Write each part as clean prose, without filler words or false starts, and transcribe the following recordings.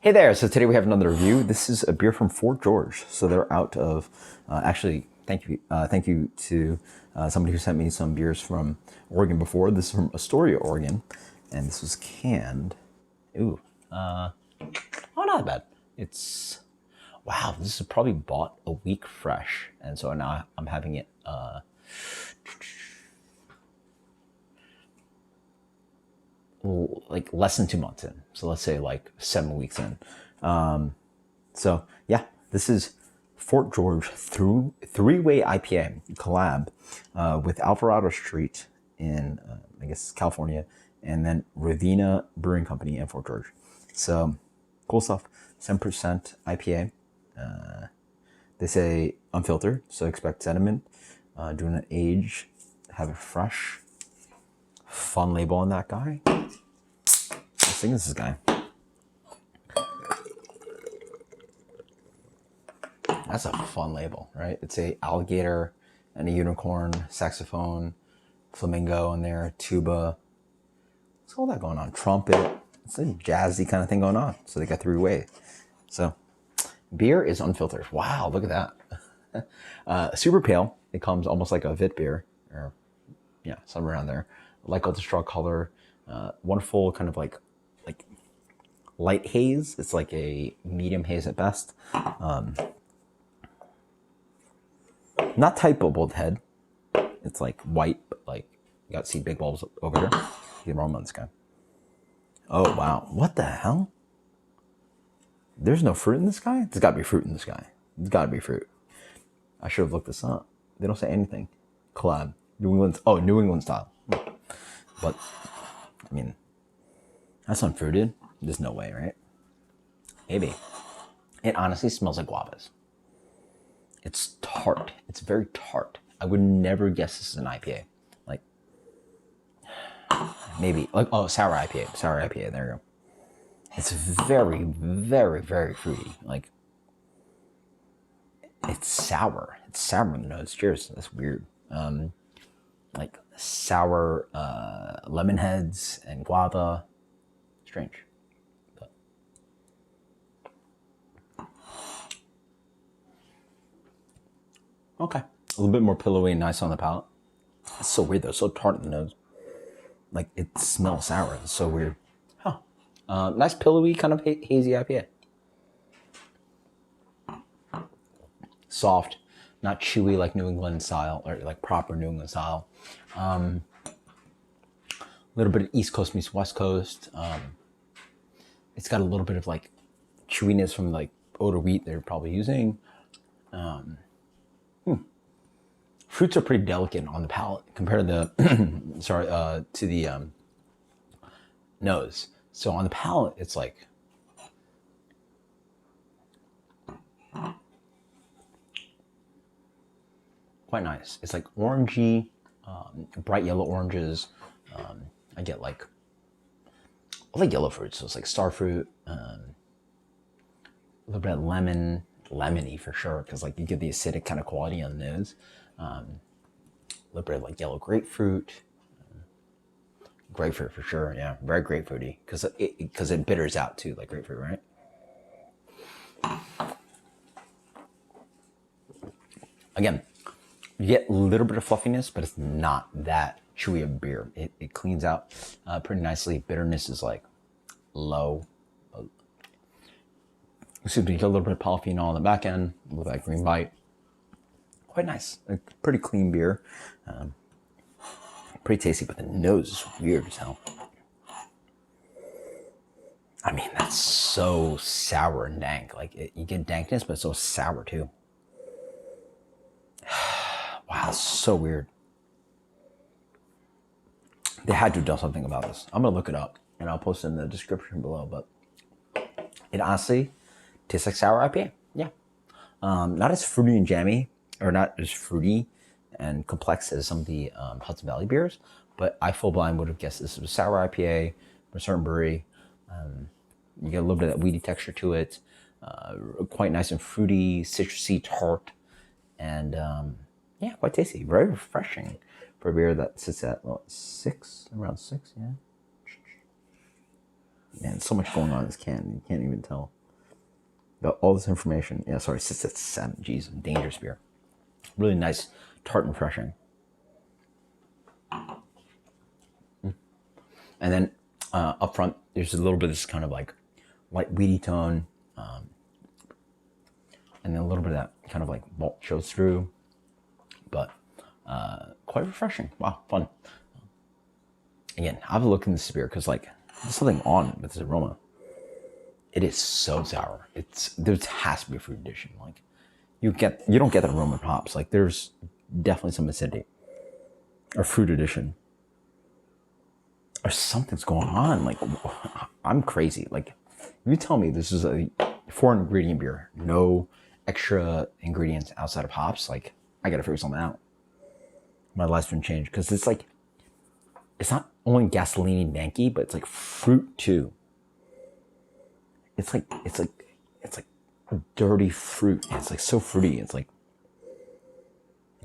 Hey there, so today we have another review. This is a beer from Fort George. So they're out of, actually, thank you to somebody who sent me some beers from Oregon before. This is from Astoria, Oregon, and this was canned. Ooh, oh, not bad. It's, wow, this is probably bought a week fresh. And so now I'm having it, like less than 2 months in. So let's say like 7 weeks in. So yeah, this is Fort George three-way IPA collab with Alvarado Street in, I guess, California, and then Ravina Brewing Company in Fort George. So cool stuff. 7% IPA. They say unfiltered, so expect sediment. Doing an age, have it fresh. Fun label on that guy. Let's think this guy. That's a fun label, right? It's a alligator and a unicorn, saxophone, flamingo in there, tuba. What's all that going on? Trumpet. It's a jazzy kind of thing going on. So they got three-way. So beer is unfiltered. Wow, look at that. Super pale. It comes almost like a Vit beer, or yeah, somewhere around there. Like ultra straw color. Wonderful kind of like light haze. It's like a medium haze at best. Not tight bubbled head. It's like white, but like you got to see big bulbs over here. Get aroma on this guy. Oh wow, what the hell? There's no fruit in this guy? There's got to be fruit in this guy. There's got to be fruit. I should have looked this up. They don't say anything. Collab. New England style. But, I mean, that's unfruited. There's no way, right? Maybe. It honestly smells like guavas. It's tart. It's very tart. I would never guess this is an IPA. Like, maybe. Like, oh, sour IPA. Sour IPA. There you go. It's very, very, very fruity. Like, it's sour. It's sour in the nose. Cheers. That's weird. Like sour lemon heads and guava. Strange. But. Okay. A little bit more pillowy and nice on the palate. It's so weird though. So tart in the nose. Like it smells sour. It's so weird. Huh. Nice pillowy kind of hazy IPA. Soft, not chewy like New England style or like proper New England style. A little bit of East Coast meets West Coast. It's got a little bit of like chewiness from like odor wheat they're probably using. Fruits are pretty delicate on the palate compared to the to the nose. So on the palate, it's like quite nice. It's like orangey, bright yellow oranges. I get like yellow fruits, so it's like star fruit, a little bit of lemony for sure, because like you get the acidic kind of quality on the nose. A little bit of like yellow grapefruit, grapefruit for sure, yeah, very grapefruity, because it bitters out too, like grapefruit, right? Again, you get a little bit of fluffiness, but it's not that chewy of beer. It cleans out pretty nicely. Bitterness is like low. Excuse me, you get a little bit of polyphenol on the back end, a little bit of green light. Quite nice. A pretty clean beer. Pretty tasty, but the nose is weird as hell. I mean, that's so sour and dank. Like, you get dankness, but it's so sour too. Wow, so weird. They had to have done something about this. I'm gonna look it up and I'll post it in the description below. But it honestly tastes like sour IPA. Yeah, not as fruity and jammy, or not as fruity and complex as some of the Hudson Valley beers. But I full blind would have guessed this was sour IPA from a certain brewery. You get a little bit of that weedy texture to it. Quite nice and fruity, citrusy, tart, and yeah, quite tasty. Very refreshing for a beer that sits at around 6, yeah. Man, so much going on in this can. You can't even tell. Got all this information. Yeah, sorry, 6 at 7. Jeez, dangerous beer. Really nice, tart, and refreshing. And then up front, there's a little bit of this kind of like light weedy tone, and then a little bit of that kind of like malt shows through, but quite refreshing. Wow, fun. Again, I've looked in this beer because like there's something on with this aroma. It is so sour. There has to be a fruit addition. Like you don't get that aroma from hops. Like there's definitely some acidity or fruit addition. Or something's going on. Like, I'm crazy. Like, you tell me this is a 4-ingredient beer, no extra ingredients outside of hops. Like, I gotta figure something out. My life's been changed because it's like, it's not only gasoline manky, but it's like fruit too. It's like dirty fruit. It's like so fruity. It's like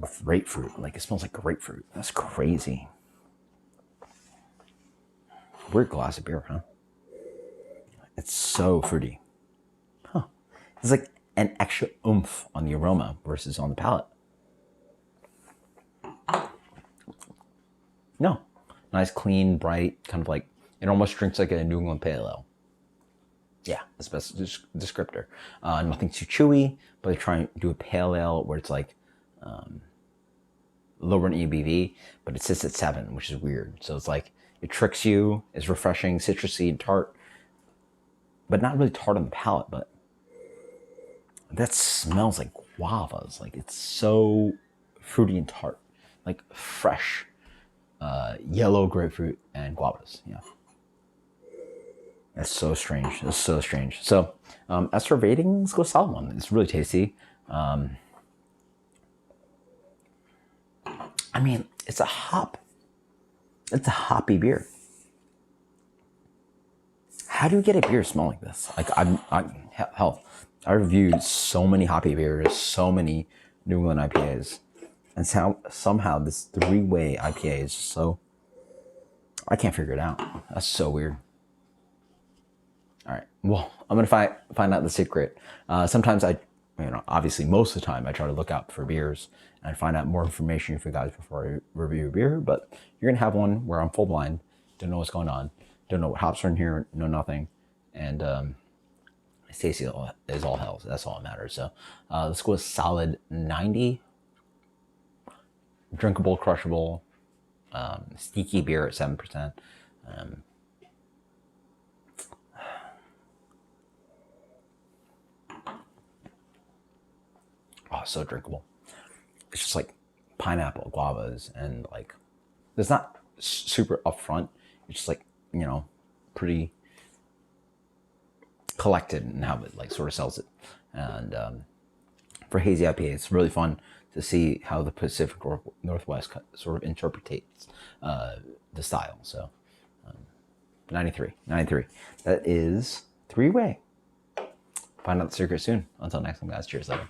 grapefruit. Like it smells like grapefruit. That's crazy. Weird glass of beer, huh? It's so fruity. Huh. It's like an extra oomph on the aroma versus on the palate. No. Nice, clean, bright, kind of like, it almost drinks like a New England Pale Ale. Yeah, that's the best descriptor. Nothing too chewy, but they try and do a pale ale where it's like lower in ABV, but it sits at 7, which is weird. So it's like, it tricks you, it's refreshing, citrusy, and tart, but not really tart on the palate, but that smells like guavas. Like it's so fruity and tart, like fresh yellow grapefruit and guavas. Yeah. That's so strange. It's so strange. So as for rating, let's go solid 1. It's really tasty. I mean, it's a hoppy beer. How do you get a beer smell like this? Like hell, I reviewed so many hoppy beers, so many New England IPAs, and somehow this 3-way IPA is so, I can't figure it out. That's so weird. All right, well, I'm gonna find out the secret. Sometimes obviously most of the time I try to look out for beers and find out more information for you guys before I review a beer, but you're gonna have one where I'm full blind, don't know what's going on, don't know what hops are in here, know nothing, and it's tasty as all hell, so that's all that matters. So let's go with solid 90. Drinkable, crushable, sneaky beer at 7%. Oh, so drinkable. It's just like pineapple, guavas, and like, it's not super upfront. It's just like, pretty collected in how it like sort of sells it. And for hazy IPA, it's really fun to see how the Pacific Northwest sort of interprets the style. So 93. That is 3-way. Find out the secret soon. Until next time, guys. Cheers, later.